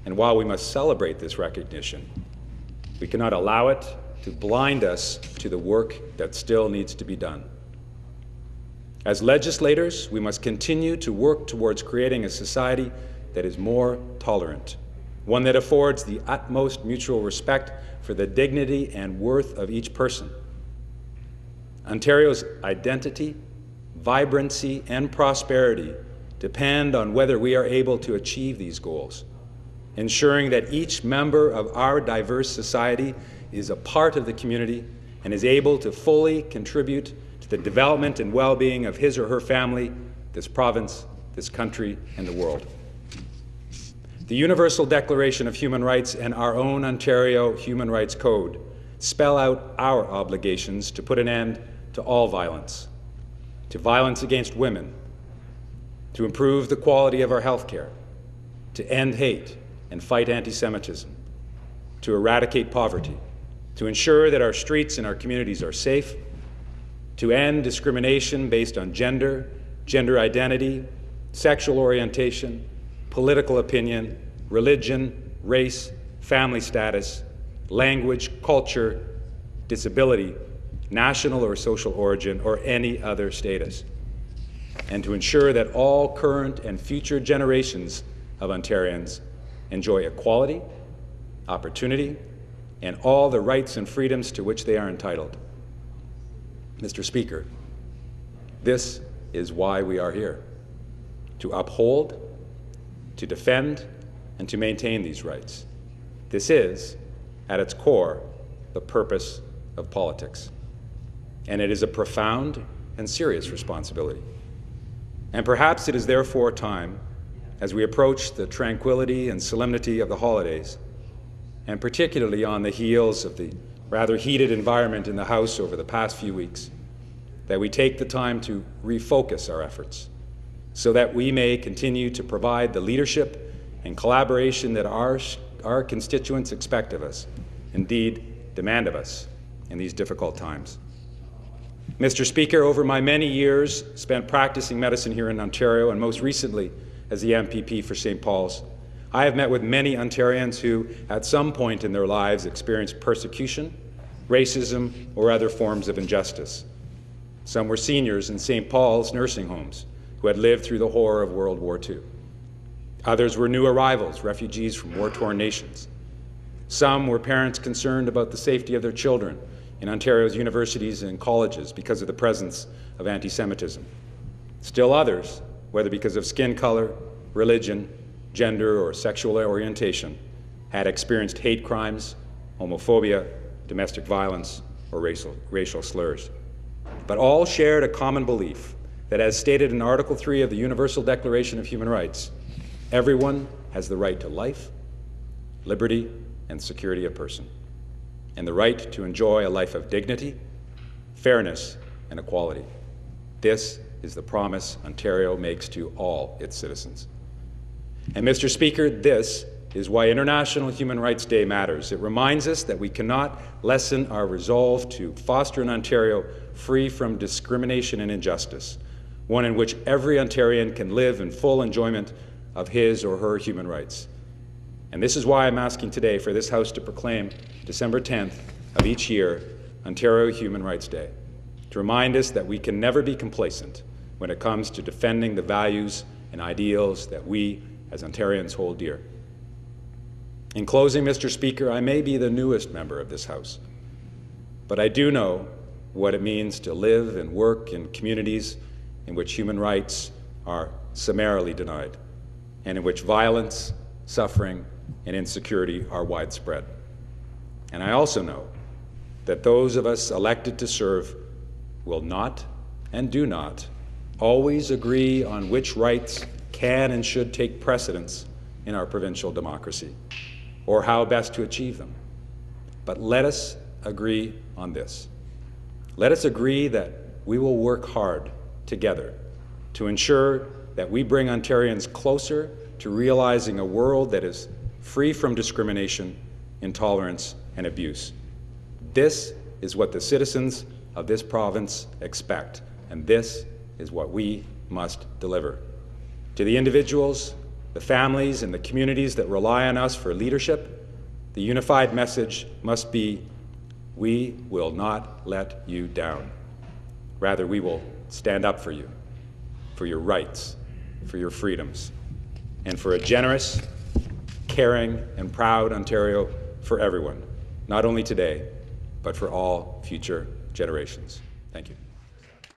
And while we must celebrate this recognition, we cannot allow it to blind us to the work that still needs to be done. As legislators, we must continue to work towards creating a society that is more tolerant, one that affords the utmost mutual respect for the dignity and worth of each person. Ontario's identity, vibrancy, and prosperity depend on whether we are able to achieve these goals, ensuring that each member of our diverse society is a part of the community and is able to fully contribute to the development and well-being of his or her family, this province, this country, and the world. The Universal Declaration of Human Rights and our own Ontario Human Rights Code spell out our obligations to put an end to all violence, to violence against women, to improve the quality of our health care, to end hate and fight anti-Semitism, to eradicate poverty, to ensure that our streets and our communities are safe, to end discrimination based on gender, gender identity, sexual orientation, political opinion, religion, race, family status, language, culture, disability, national or social origin, or any other status, and to ensure that all current and future generations of Ontarians enjoy equality, opportunity, and all the rights and freedoms to which they are entitled. Mr. Speaker, this is why we are here, to uphold, to defend, and to maintain these rights. This is, at its core, the purpose of politics. And it is a profound and serious responsibility. And perhaps it is therefore time, as we approach the tranquility and solemnity of the holidays, and particularly on the heels of the rather heated environment in the House over the past few weeks, that we take the time to refocus our efforts so that we may continue to provide the leadership and collaboration that our constituents expect of us, indeed demand of us in these difficult times. Mr. Speaker, over my many years spent practicing medicine here in Ontario, and most recently as the MPP for St. Paul's, I have met with many Ontarians who, at some point in their lives, experienced persecution, racism, or other forms of injustice. Some were seniors in St. Paul's nursing homes who had lived through the horror of World War II. Others were new arrivals, refugees from war-torn nations. Some were parents concerned about the safety of their children in Ontario's universities and colleges because of the presence of anti-Semitism. Still others, whether because of skin color, religion, gender, or sexual orientation, had experienced hate crimes, homophobia, domestic violence, or racial slurs. But all shared a common belief that, as stated in Article 3 of the Universal Declaration of Human Rights, everyone has the right to life, liberty, and security of person, and the right to enjoy a life of dignity, fairness, and equality. This is the promise Ontario makes to all its citizens. And Mr. Speaker, this is why International Human Rights Day matters. It reminds us that we cannot lessen our resolve to foster an Ontario free from discrimination and injustice, one in which every Ontarian can live in full enjoyment of his or her human rights. And this is why I'm asking today for this House to proclaim December 10th of each year Ontario Human Rights Day, to remind us that we can never be complacent when it comes to defending the values and ideals that we as Ontarians hold dear. In closing, Mr. Speaker, I may be the newest member of this House, but I do know what it means to live and work in communities in which human rights are summarily denied, and in which violence, suffering, and insecurity are widespread. And I also know that those of us elected to serve will not and do not always agree on which rights can and should take precedence in our provincial democracy, or how best to achieve them. But let us agree on this. Let us agree that we will work hard together to ensure that we bring Ontarians closer to realizing a world that is free from discrimination, intolerance, and abuse. This is what the citizens of this province expect, and this is what we must deliver. To the individuals the families and the communities that rely on us for leadership, the unified message must be, we will not let you down. Rather, we will stand up for you, for your rights, for your freedoms, and for a generous, caring, and proud Ontario for everyone, not only today, but for all future generations. Thank you.